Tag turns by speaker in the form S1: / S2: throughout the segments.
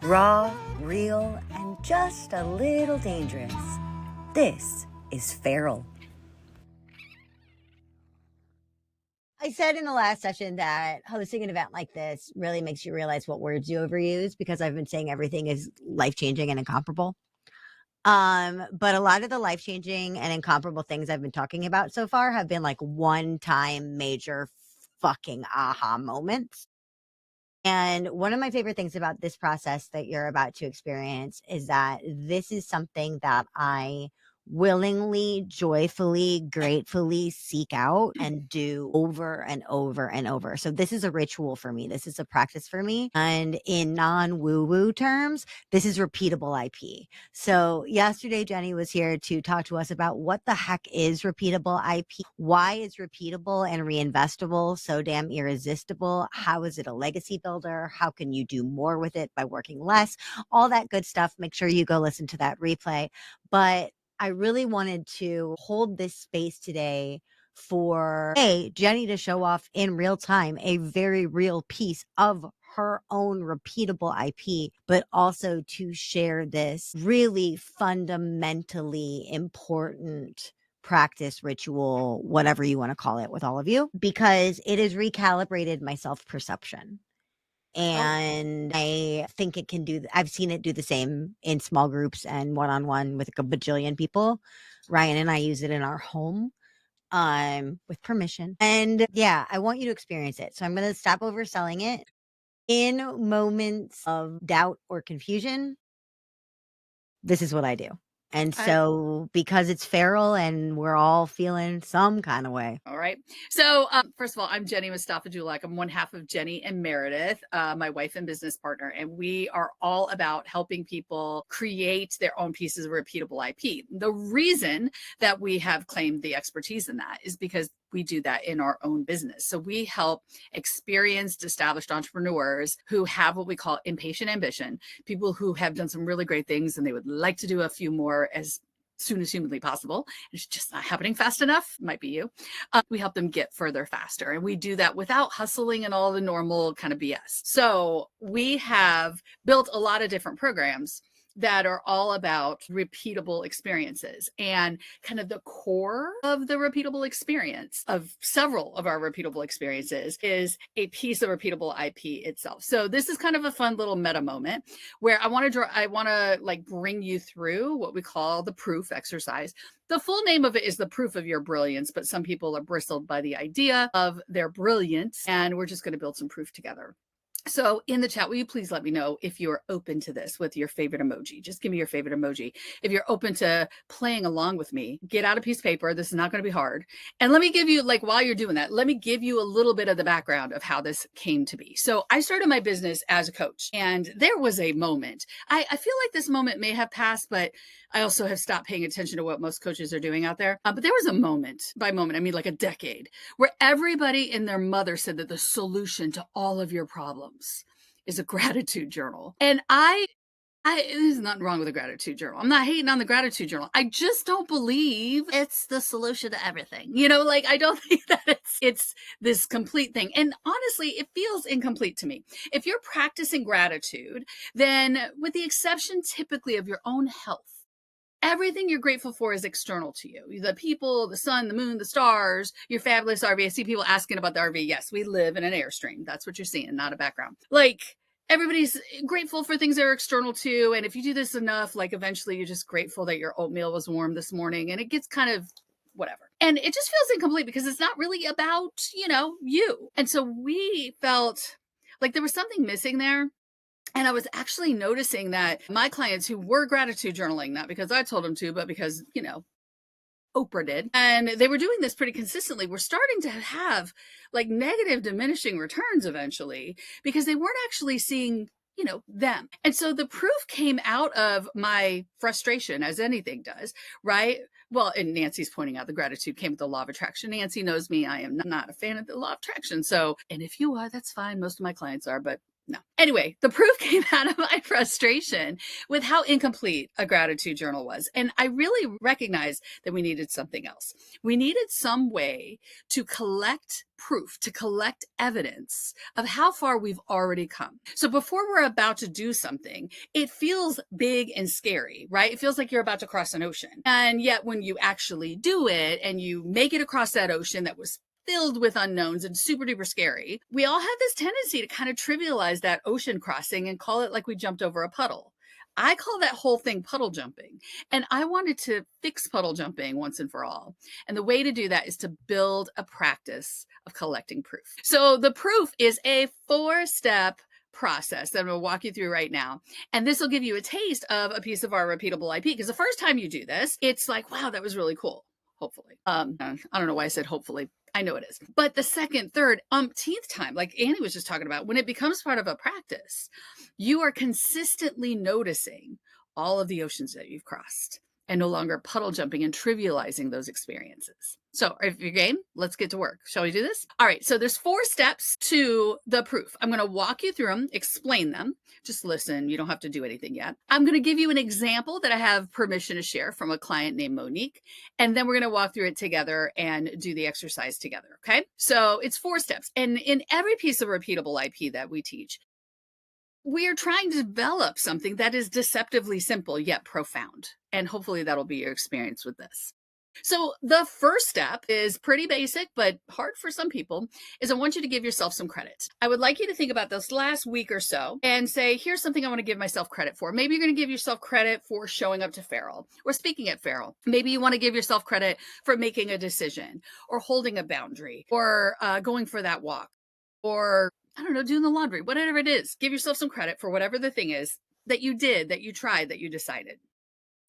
S1: Raw, real, and just a little dangerous. This is Feral. I said in the last session that hosting an event like this really makes you realize what words you overuse, because I've been saying everything is life-changing and incomparable. But a lot of the life-changing and incomparable things I've been talking about so far have been like one-time major fucking aha moments. And one of my favorite things about this process that you're about to experience is that this is something that I willingly, joyfully, gratefully seek out and do over and over and over. So this is a ritual for me. This is a practice for me. And in non-woo-woo terms, this is repeatable IP. So yesterday, Jennie was here to talk to us about what the heck is repeatable IP? Why is repeatable and reinvestable so damn irresistible? How is it a legacy builder? How can you do more with it by working less? All that good stuff. Make sure you go listen to that replay. But I really wanted to hold this space today for Jennie to show off in real time a very real piece of her own repeatable IP, but also to share this really fundamentally important practice, ritual, whatever you want to call it, with all of you, because it has recalibrated my self-perception. And I think it can do, I've seen it do the same in small groups and one-on-one with like a bajillion people. Ryan and I use it in our home with permission. And yeah, I want you to experience it. So I'm going to stop overselling it. In moments of doubt or confusion, this is what I do. And so because it's feral and we're all feeling some kind of way.
S2: All right. So first of all, I'm Jennie Mustafa-Julock. I'm one half of Jennie and Meredyth, my wife and business partner. And we are all about helping people create their own pieces of repeatable IP. The reason that we have claimed the expertise in that is because we do that in our own business. So we help experienced, established entrepreneurs who have what we call impatient ambition, people who have done some really great things and they would like to do a few more as soon as humanly possible. It's just not happening fast enough. Might be you. We help them get further faster. And we do that without hustling and all the normal kind of BS. So we have built a lot of different programs that are all about repeatable experiences. And kind of the core of the repeatable experience of several of our repeatable experiences is a piece of repeatable IP itself. So this is kind of a fun little meta moment where I want to like bring you through what we call the proof exercise. The full name of it is the Proof of Your Brilliance, but some people are bristled by the idea of their brilliance, and we're just going to build some proof together. So in the chat, will you please let me know if you're open to this with your favorite emoji? Just give me your favorite emoji. If you're open to playing along with me, get out a piece of paper. This is not going to be hard. And let me give you, like, while you're doing that, let me give you a little bit of the background of how this came to be. So I started my business as a coach, and there was a moment. I feel like this moment may have passed, but I also have stopped paying attention to what most coaches are doing out there. But there was a moment, by moment, I mean like a decade, where everybody and their mother said that the solution to all of your problems is a gratitude journal. And there's nothing wrong with a gratitude journal. I'm not hating on the gratitude journal. I just don't believe it's the solution to everything. You know, like I don't think that it's this complete thing. And honestly, it feels incomplete to me. If you're practicing gratitude, then with the exception typically of your own health, everything you're grateful for is external to you. The people, the sun, the moon, the stars, your fabulous RV. I see people asking about the RV. Yes, we live in an Airstream. That's what you're seeing, not a background. Like, everybody's grateful for things that are external too. And if you do this enough, like eventually you're just grateful that your oatmeal was warm this morning, and it gets kind of whatever. And it just feels incomplete because it's not really about, you. And so we felt like there was something missing there. And I was actually noticing that my clients who were gratitude journaling, not because I told them to, but because, Oprah did, and they were doing this pretty consistently, were starting to have like negative diminishing returns eventually because they weren't actually seeing them. And so the proof came out of my frustration, as anything does, right? Well, and Nancy's pointing out the gratitude came with the law of attraction. Nancy knows me. I am not a fan of the law of attraction. So, and if you are, that's fine. Most of my clients are, but No. Anyway, the proof came out of my frustration with how incomplete a gratitude journal was. And I really recognized that we needed something else. We needed some way to collect proof, to collect evidence of how far we've already come. So before we're about to do something, it feels big and scary, right? It feels like you're about to cross an ocean. And yet when you actually do it and you make it across that ocean that was filled with unknowns and super duper scary, we all have this tendency to kind of trivialize that ocean crossing and call it like we jumped over a puddle. I call that whole thing puddle jumping. And I wanted to fix puddle jumping once and for all. And the way to do that is to build a practice of collecting proof. So the proof is a 4-step process that I'm going to walk you through right now. And this will give you a taste of a piece of our repeatable IP. Because the first time you do this, it's like, wow, that was really cool. Hopefully. I don't know why I said hopefully. I know it is. But the second, third, umpteenth time, like Annie was just talking about, when it becomes part of a practice, you are consistently noticing all of the oceans that you've crossed and no longer puddle jumping and trivializing those experiences. So if you're game, let's get to work. Shall we do this? All right. So there's 4 steps to the proof. I'm going to walk you through them, explain them. Just listen. You don't have to do anything yet. I'm going to give you an example that I have permission to share from a client named Monique. And then we're going to walk through it together and do the exercise together. Okay. So it's 4 steps. And in every piece of repeatable IP that we teach, we are trying to develop something that is deceptively simple yet profound. And hopefully that'll be your experience with this. So the first step is pretty basic, but hard for some people, is I want you to give yourself some credit. I would like you to think about this last week or so and say, here's something I want to give myself credit for. Maybe you're going to give yourself credit for showing up to Farrell or speaking at Farrell. Maybe you want to give yourself credit for making a decision or holding a boundary or going for that walk or, I don't know, doing the laundry, whatever it is. Give yourself some credit for whatever the thing is that you did, that you tried, that you decided,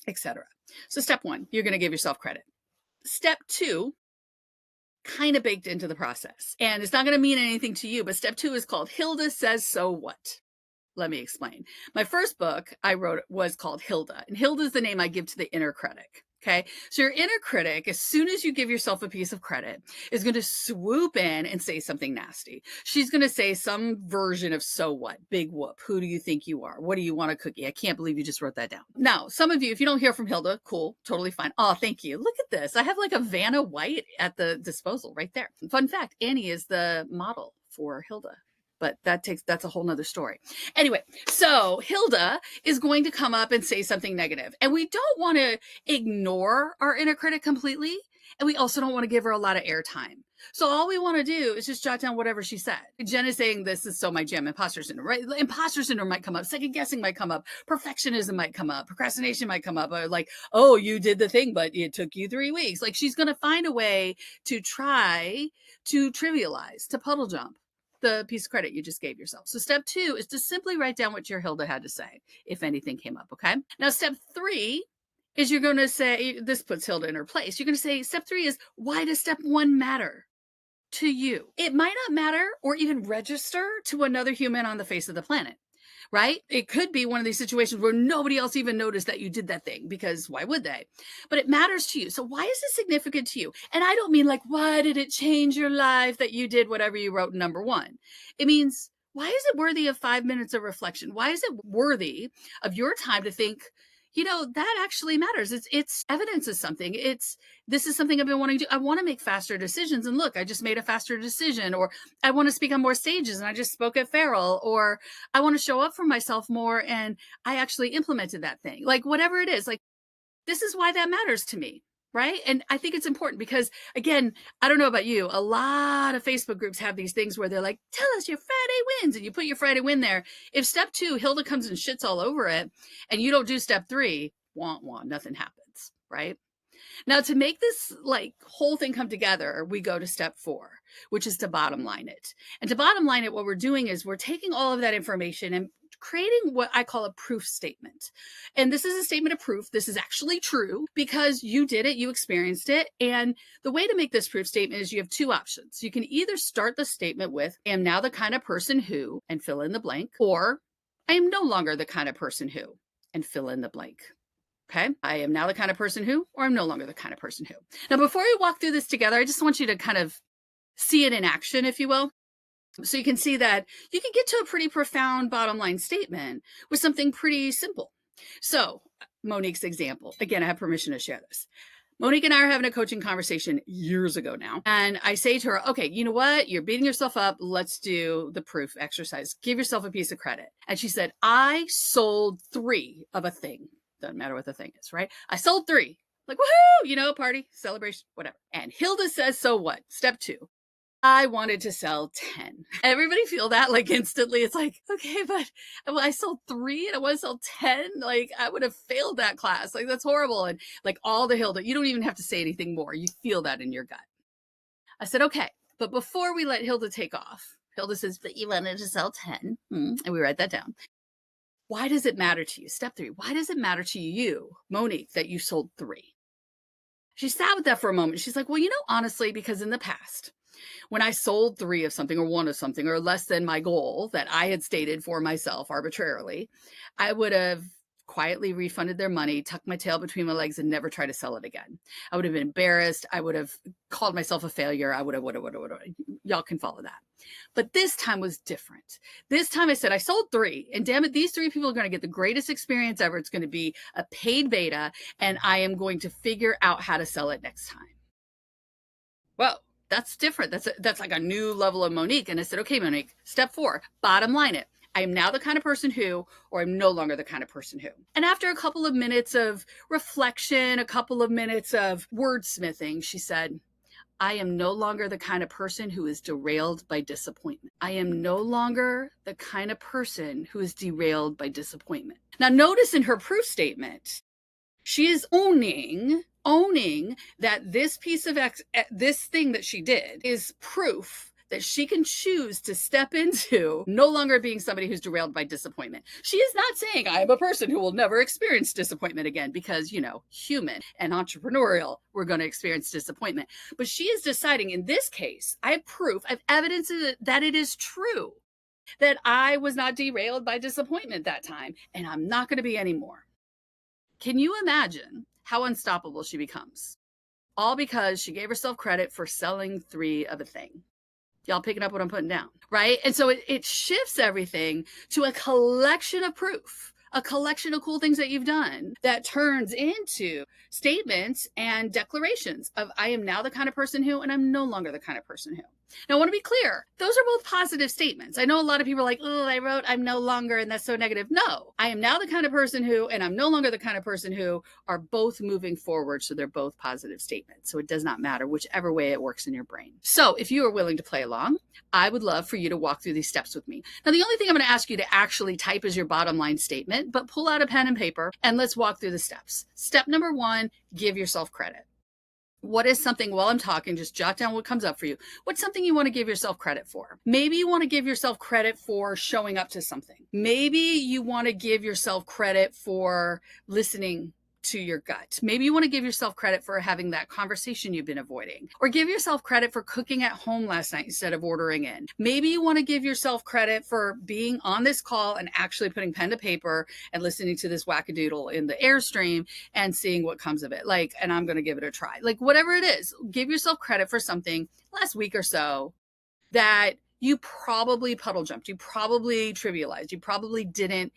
S2: etc. So step 1, you're going to give yourself credit. Step 2, kind of baked into the process. And it's not going to mean anything to you, but step 2 is called Hilda Says So What? Let me explain. My first book I wrote was called Hilda, and Hilda is the name I give to the inner critic. Okay. So your inner critic, as soon as you give yourself a piece of credit, is going to swoop in and say something nasty. She's going to say some version of so what, big whoop. Who do you think you are? What do you want a cookie? I can't believe you just wrote that down. Now, some of you, if you don't hear from Hilda, cool, totally fine. Oh, thank you. Look at this. I have like a Vanna White at the disposal right there. Fun fact, Annie is the model for Hilda. But that's a whole nother story. Anyway, so Hilda is going to come up and say something negative. And we don't want to ignore our inner critic completely. And we also don't want to give her a lot of airtime. So all we want to do is just jot down whatever she said. Jen is saying this is so my jam, imposter syndrome, right? Imposter syndrome might come up. Second guessing might come up. Perfectionism might come up. Procrastination might come up. Or like, oh, you did the thing, but it took you 3 weeks. Like she's going to find a way to try to trivialize, to puddle jump the piece of credit you just gave yourself. So step 2 is to simply write down what your Hilda had to say, if anything came up, okay? Now, step 3 is you're going to say, this puts Hilda in her place. You're going to say, step 3 is, why does step 1 matter to you? It might not matter or even register to another human on the face of the planet. Right? It could be one of these situations where nobody else even noticed that you did that thing because why would they? But it matters to you. So why is it significant to you? And I don't mean like, why did it change your life that you did whatever you wrote in number 1? It means, why is it worthy of 5 minutes of reflection? Why is it worthy of your time to think, you know, that actually matters. It's evidence of something. This is something I've been wanting to do. I want to make faster decisions. And look, I just made a faster decision. Or I want to speak on more stages and I just spoke at Farrell. Or I want to show up for myself more and I actually implemented that thing. Like whatever it is, like this is why that matters to me. Right. And I think it's important because, again, I don't know about you. A lot of Facebook groups have these things where they're like, tell us your Friday wins. And you put your Friday win there. If step 2, Hilda comes and shits all over it and you don't do step 3, nothing happens. Right. Now, to make this like whole thing come together, we go to step 4, which is to bottom line it. And to bottom line it, what we're doing is we're taking all of that information and creating what I call a proof statement. And this is a statement of proof. This is actually true because you did it, you experienced it. And the way to make this proof statement is you have 2 options. You can either start the statement with, I am now the kind of person who, and fill in the blank, or I am no longer the kind of person who, and fill in the blank. Okay. I am now the kind of person who, or I'm no longer the kind of person who. Now, before we walk through this together, I just want you to kind of see it in action, if you will. So you can see that you can get to a pretty profound bottom line statement with something pretty simple. So Monique's example, again, I have permission to share this. Monique and I are having a coaching conversation years ago now. And I say to her, okay, you know what? You're beating yourself up. Let's do the proof exercise. Give yourself a piece of credit. And she said, I sold 3 of a thing. Doesn't matter what the thing is, right? I sold 3. Like, woohoo, party, celebration, whatever. And Hilda says, so what? Step 2. I wanted to sell 10. Everybody feel that like instantly? It's like, okay, but I sold 3 and I want to sell 10. Like I would have failed that class. Like that's horrible. And like all the Hilda, you don't even have to say anything more. You feel that in your gut. I said, okay, but before we let Hilda take off, Hilda says, but you wanted to sell 10. And we write that down. Why does it matter to you? Step 3. Why does it matter to you, Monique, that you sold 3? She sat with that for a moment. She's like, well, honestly, because in the past, when I sold 3 of something or 1 of something or less than my goal that I had stated for myself arbitrarily, I would have quietly refunded their money, tucked my tail between my legs, and never tried to sell it again. I would have been embarrassed. I would have called myself a failure. I would have. Y'all can follow that. But this time was different. This time I said, I sold 3, and damn it, these 3 people are going to get the greatest experience ever. It's going to be a paid beta, and I am going to figure out how to sell it next time. Whoa. That's different. That's like a new level of Monique. And I said, okay, Monique, step 4, bottom line it. I am now the kind of person who, or I'm no longer the kind of person who. And after a couple of minutes of reflection, a couple of minutes of wordsmithing, she said, I am no longer the kind of person who is derailed by disappointment. I am no longer the kind of person who is derailed by disappointment. Now, notice in her proof statement, she is owning that this piece of this thing that she did is proof that she can choose to step into no longer being somebody who's derailed by disappointment. She is not saying I am a person who will never experience disappointment again because, human and entrepreneurial, we're going to experience disappointment. But she is deciding in this case, I have proof, I have evidence that it is true that I was not derailed by disappointment that time, and I'm not going to be anymore. Can you imagine how unstoppable she becomes? All because she gave herself credit for selling 3 of a thing. Y'all picking up what I'm putting down, right? And so it shifts everything to a collection of proof, a collection of cool things that you've done that turns into statements and declarations of I am now the kind of person who, and I'm no longer the kind of person who. Now, I want to be clear. Those are both positive statements. I know a lot of people are like, oh, I wrote I'm no longer, and that's so negative. No, I am now the kind of person who, and I'm no longer the kind of person who are both moving forward. So they're both positive statements. So it does not matter whichever way it works in your brain. So if you are willing to play along, I would love for you to walk through these steps with me. Now, the only thing I'm going to ask you to actually type is your bottom line statement, but pull out a pen and paper and let's walk through the steps. Step number 1, give yourself credit. What is something, while I'm talking, just jot down what comes up for you. What's something you want to give yourself credit for? Maybe you want to give yourself credit for showing up to something. Maybe you want to give yourself credit for listening to your gut. Maybe you want to give yourself credit for having that conversation you've been avoiding, or give yourself credit for cooking at home last night instead of ordering in. Maybe you want to give yourself credit for being on this call and actually putting pen to paper and listening to this wackadoodle in the Airstream and seeing what comes of it. Like, and I'm going to give it a try. Like whatever it is, give yourself credit for something last week or so that you probably puddle jumped, you probably trivialized, you probably didn't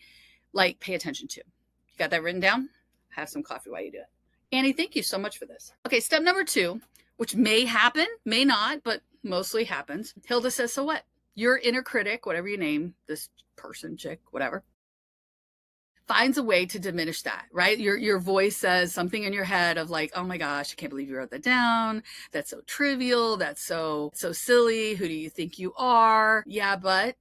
S2: pay attention to. You got that written down? Have some coffee while you do it. Annie, thank you so much for this. Okay, step number 2, which may happen, may not, but mostly happens. Hilda says, so what? Your inner critic, whatever you name this person, chick, whatever, finds a way to diminish that, right? Your voice says something in your head of like, oh my gosh, I can't believe you wrote that down. That's so trivial. That's so silly. Who do you think you are? Yeah, but,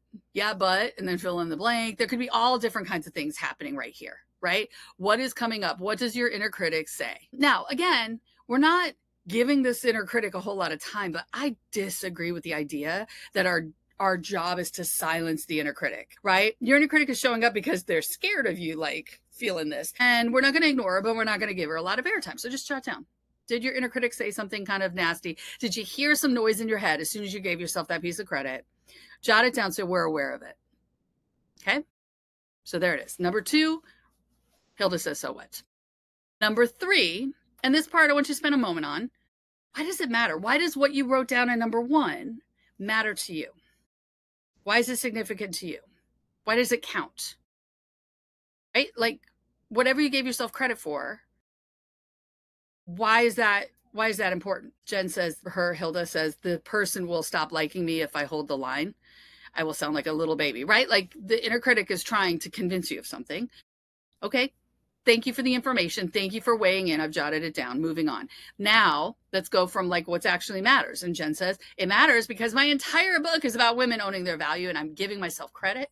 S2: and then fill in the blank. There could be all different kinds of things happening right here, right? What is coming up? What does your inner critic say? Now, again, we're not giving this inner critic a whole lot of time, but I disagree with the idea that our job is to silence the inner critic, right? Your inner critic is showing up because they're scared of you, feeling this. And we're not going to ignore her, but we're not going to give her a lot of airtime. So just jot down. Did your inner critic say something kind of nasty? Did you hear some noise in your head as soon as you gave yourself that piece of credit? Jot it down so we're aware of it. Okay? So there it is. Number 2, Hilda says, so what? Number 3, and this part I want you to spend a moment on. Why does it matter? Why does what you wrote down in number 1 matter to you? Why is it significant to you? Why does it count? Right? Like whatever you gave yourself credit for, why is that important? Jen says, Hilda says, the person will stop liking me if I hold the line. I will sound like a little baby, right? Like the inner critic is trying to convince you of something. Okay. Thank you for the information. Thank you for weighing in. I've jotted it down. Moving on. Now let's go from like what's actually matters. And Jen says, it matters because my entire book is about women owning their value, and I'm giving myself credit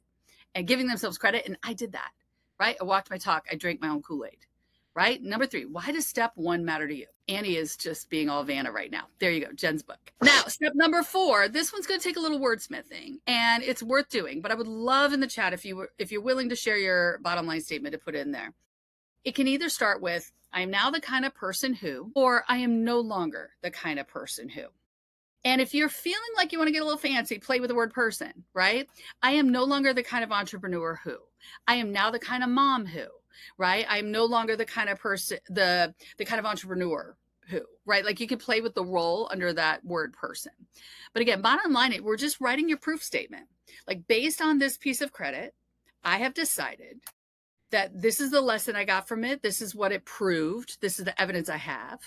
S2: and giving themselves credit. And I did that, right? I walked my talk. I drank my own Kool-Aid, right? Number 3, why does step 1 matter to you? Annie is just being all Vanna right now. There you go, Jen's book. Now, step number 4, this one's going to take a little wordsmithing, and it's worth doing, but I would love in the chat if you're willing to share your bottom line statement to put in there. It can either start with, I am now the kind of person who, or I am no longer the kind of person who. And if you're feeling like you want to get a little fancy, play with the word person, right? I am no longer the kind of entrepreneur who. I am now the kind of mom who, right? I'm no longer the kind of person, the kind of entrepreneur who, right? Like you could play with the role under that word person. But again, bottom line, we're just writing your proof statement. Like based on this piece of credit, I have decided that this is the lesson I got from it. This is what it proved. This is the evidence I have.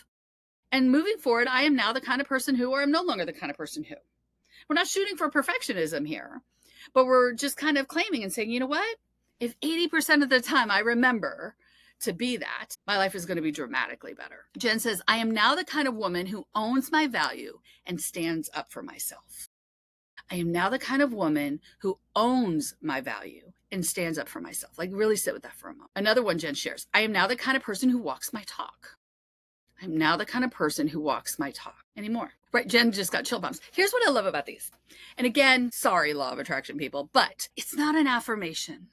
S2: And moving forward, I am now the kind of person who, or I'm no longer the kind of person who. We're not shooting for perfectionism here, but we're just kind of claiming and saying, you know what? If 80% of the time I remember to be that, my life is going to be dramatically better. Jen says, I am now the kind of woman who owns my value and stands up for myself. I am now the kind of woman who owns my value and stands up for myself. Like really sit with that for a moment. Another one Jen shares, I am now the kind of person who walks my talk. I'm now the kind of person who walks my talk anymore. Right, Jen just got chill bumps. Here's what I love about these. And again, sorry, law of attraction people, but it's not an affirmation,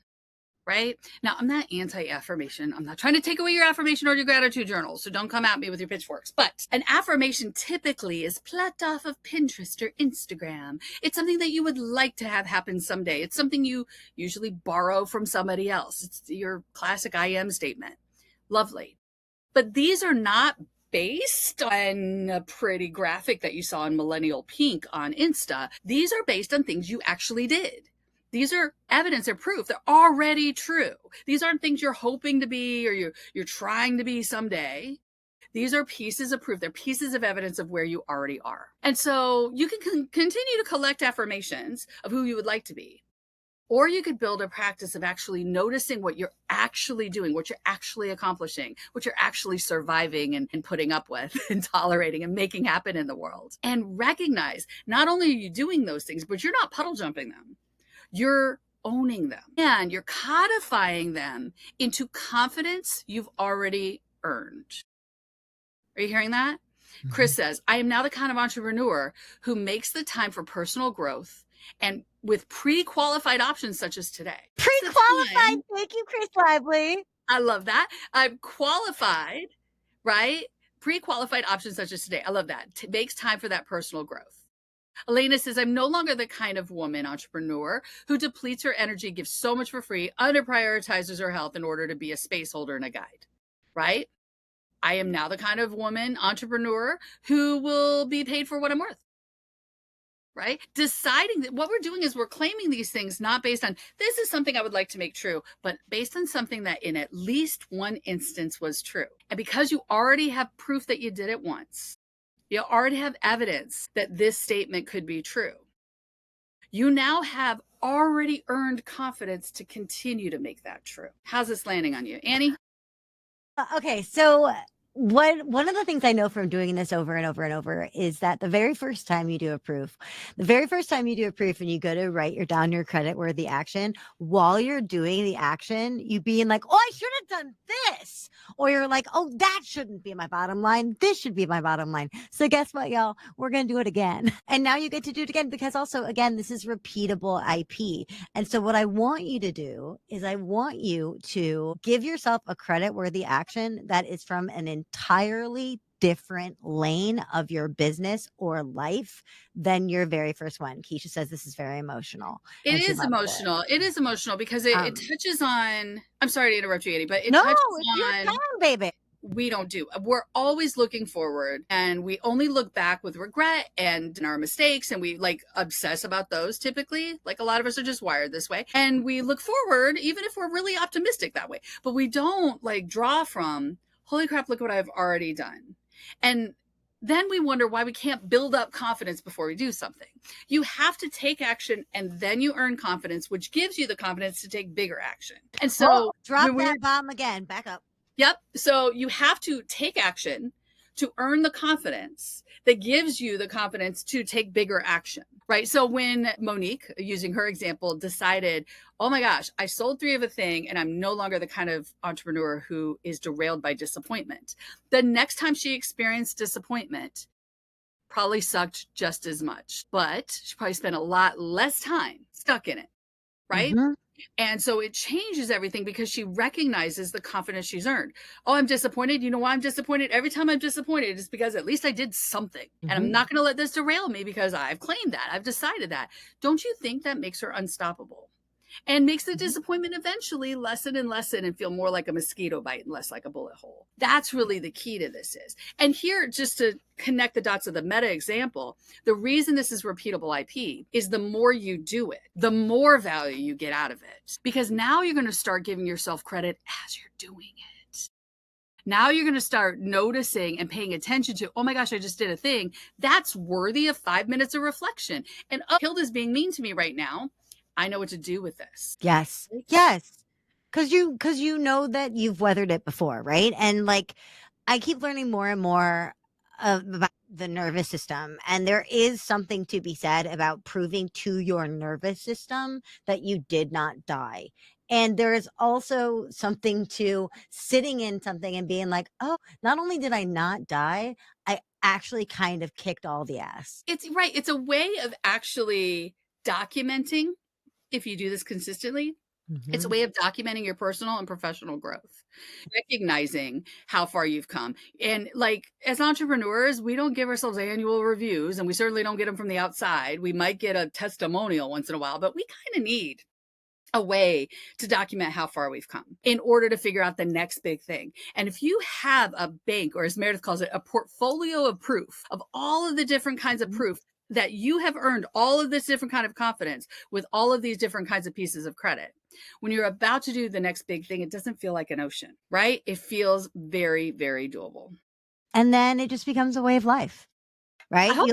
S2: right? Now, I'm not anti-affirmation. I'm not trying to take away your affirmation or your gratitude journal, so don't come at me with your pitchforks. But an affirmation typically is plucked off of Pinterest or Instagram. It's something that you would like to have happen someday. It's something you usually borrow from somebody else. It's your classic I am statement. Lovely. But these are not based on a pretty graphic that you saw in Millennial Pink on Insta. These are based on things you actually did. These are evidence or proof. They're already true. These aren't things you're hoping to be or you're trying to be someday. These are pieces of proof. They're pieces of evidence of where you already are. And so you can continue to collect affirmations of who you would like to be. Or you could build a practice of actually noticing what you're actually doing, what you're actually accomplishing, what you're actually surviving and putting up with and tolerating and making happen in the world. And recognize not only are you doing those things, but you're not puddle jumping them. You're owning them and you're codifying them into confidence you've already earned. Are you hearing that? Mm-hmm. Chris says, I am now the kind of entrepreneur who makes the time for personal growth and with pre-qualified options such as today.
S1: Pre-qualified. Thank you, Chris Lively.
S2: I love that. I'm qualified, right? Pre-qualified options such as today. I love that. Makes time for that personal growth. Elena says, I'm no longer the kind of woman entrepreneur who depletes her energy, gives so much for free, under-prioritizes her health in order to be a space holder and a guide, right? I am now the kind of woman entrepreneur who will be paid for what I'm worth. Right? Deciding that what we're doing is we're claiming these things not based on this is something I would like to make true, but based on something that in at least one instance was true. And because you already have proof that you did it once, you already have evidence that this statement could be true. You now have already earned confidence to continue to make that true. How's this landing on you, Annie?
S1: Okay, so one of the things I know from doing this over and over and over is that the very first time you do a proof and you go to write down your credit worthy action, while you're doing the action, you being like, oh, I should have done this. Or you're like, oh, that shouldn't be my bottom line. This should be my bottom line. So guess what, y'all? We're going to do it again. And now you get to do it again because also, again, this is repeatable IP. And so what I want you to do is I want you to give yourself a credit worthy action that is from an entirely different lane of your business or life than your very first one. Keisha says this is very emotional.
S2: It is emotional. It is emotional because it touches on, I'm sorry to interrupt you, Annie, but it touches on,
S1: your turn, baby.
S2: we don't do. We're always looking forward, and we only look back with regret and our mistakes, and we like obsess about those typically. Like a lot of us are just wired this way. And we look forward, even if we're really optimistic that way. But we don't like draw from, holy crap, look what I've already done. And then we wonder why we can't build up confidence before we do something. You have to take action, and then you earn confidence, which gives you the confidence to take bigger action. And so
S1: drop that bomb again. Back up.
S2: Yep. So you have to take action to earn the confidence that gives you the confidence to take bigger action, right? So when Monique, using her example, decided, oh my gosh, I sold 3 of a thing and I'm no longer the kind of entrepreneur who is derailed by disappointment. The next time she experienced disappointment, probably sucked just as much, but she probably spent a lot less time stuck in it, right?
S1: Mhm.
S2: And so it changes everything because she recognizes the confidence she's earned. Oh, I'm disappointed. You know why I'm disappointed? Every time I'm disappointed, it's because at least I did something. And I'm not going to let this derail me because I've claimed that. I've decided that. Don't you think that makes her unstoppable? And makes the disappointment eventually lessen and lessen and feel more like a mosquito bite and less like a bullet hole. That's really the key to this is. And here, just to connect the dots of the meta example, the reason this is repeatable IP is the more you do it, the more value you get out of it. Because now you're going to start giving yourself credit as you're doing it. Now you're going to start noticing and paying attention to, oh my gosh, I just did a thing. That's worthy of 5 minutes of reflection. And oh, Hilda's being mean to me right now. I know what to do with this.
S1: Yes. Yes. Cause you know that you've weathered it before, right? And like, I keep learning more and more about the nervous system. And there is something to be said about proving to your nervous system that you did not die. And there is also something to sitting in something and being like, oh, not only did I not die, I actually kind of kicked all the ass.
S2: It's right. It's a way of actually documenting, if you do this consistently, it's a way of documenting your personal and professional growth, recognizing how far you've come. And like as entrepreneurs, we don't give ourselves annual reviews, and we certainly don't get them from the outside. We might get a testimonial once in a while, but we kind of need a way to document how far we've come in order to figure out the next big thing. And if you have a bank, or as Meredyth calls it, a portfolio of proof of all of the different kinds of proof that you have earned all of this different kind of confidence with all of these different kinds of pieces of credit, when you're about to do the next big thing, it doesn't feel like an ocean, right? It feels very, very doable.
S1: And then it just becomes a way of life.
S2: I
S1: Right?
S2: hope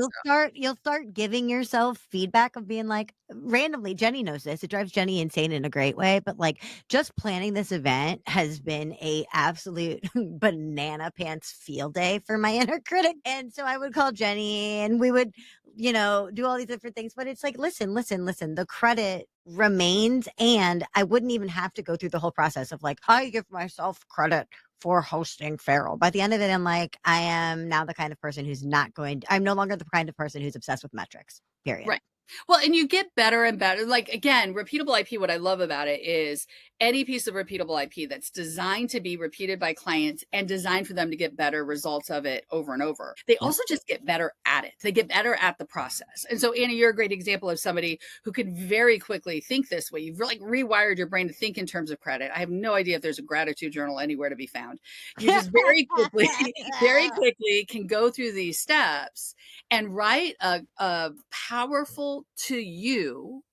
S1: You'll start giving yourself feedback of being like randomly, Jennie knows this. It drives Jennie insane in a great way, but like just planning this event has been a absolute banana pants field day for my inner critic. And so I would call Jennie and we would, do all these different things, but it's like, listen, the credit remains. And I wouldn't even have to go through the whole process of like, I give myself credit for hosting Feral. By the end of it, I'm like, I am now the kind of person who's I'm no longer the kind of person who's obsessed with metrics, period.
S2: Right. Well, and you get better and better. Like, again, repeatable IP, what I love about it is any piece of repeatable IP that's designed to be repeated by clients and designed for them to get better results of it over and over. They also just get better at it. They get better at the process. And so, Anna, you're a great example of somebody who could very quickly think this way. You've like rewired your brain to think in terms of credit. I have no idea if there's a gratitude journal anywhere to be found. You just very quickly can go through these steps and write a powerful to you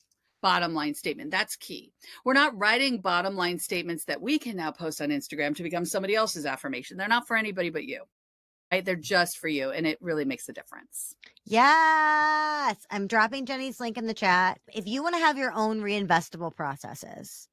S2: bottom line statement. That's key. We're not writing bottom line statements that we can now post on Instagram to become somebody else's affirmation. They're not for anybody but you, right? They're just for you. And it really makes a difference.
S1: Yes. I'm dropping Jennie's link in the chat. If you want to have your own reinvestable processes,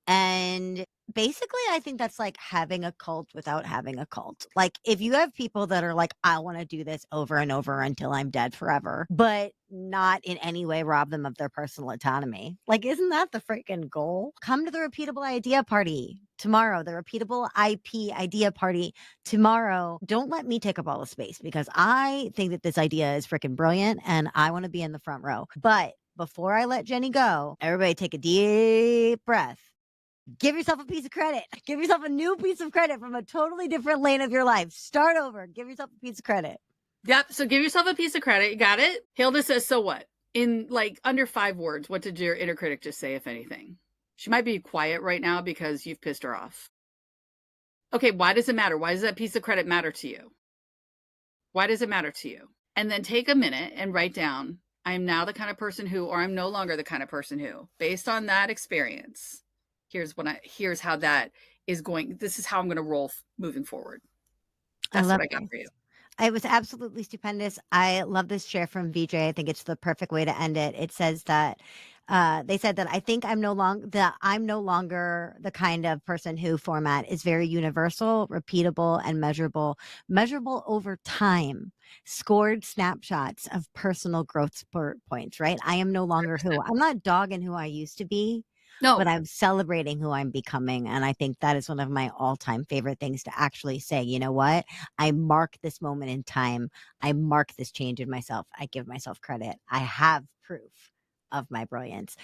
S1: and basically, I think that's like having a cult without having a cult. Like, if you have people that are like, I want to do this over and over until I'm dead forever, but not in any way rob them of their personal autonomy. Like, isn't that the freaking goal? Come to the repeatable idea party tomorrow, the repeatable IP idea party tomorrow. Don't let me take up all the space because I think that this idea is freaking brilliant and I want to be in the front row. But before I let Jennie go, everybody take a deep breath. Give yourself a piece of credit. Give yourself a new piece of credit from a totally different lane of your life. Start over. Give yourself a piece of credit.
S2: Yep. So give yourself a piece of credit. You got it? Hilda says, so what? In like under 5 words, what did your inner critic just say, if anything? She might be quiet right now because you've pissed her off. Okay, why does it matter? Why does that piece of credit matter to you? Why does it matter to you? And then take a minute and write down, I am now the kind of person who, or I'm no longer the kind of person who, based on that experience, here's how that is going. This is how I'm going to roll moving forward.
S1: I
S2: That's
S1: love
S2: what I got
S1: this.
S2: for you.
S1: It was absolutely stupendous. I love this share from VJ. I think it's the perfect way to end it. It says that they said that I think I'm no longer the kind of person who format is very universal, repeatable, and measurable over time. Scored snapshots of personal growth points, right? I am no longer who
S2: 100%.
S1: I'm not dogging who I used to be, but
S2: No,
S1: I'm celebrating who I'm becoming. And I think that is one of my all-time favorite things to actually say, you know what? I mark this moment in time. I mark this change in myself. I give myself credit. I have proof of my brilliance.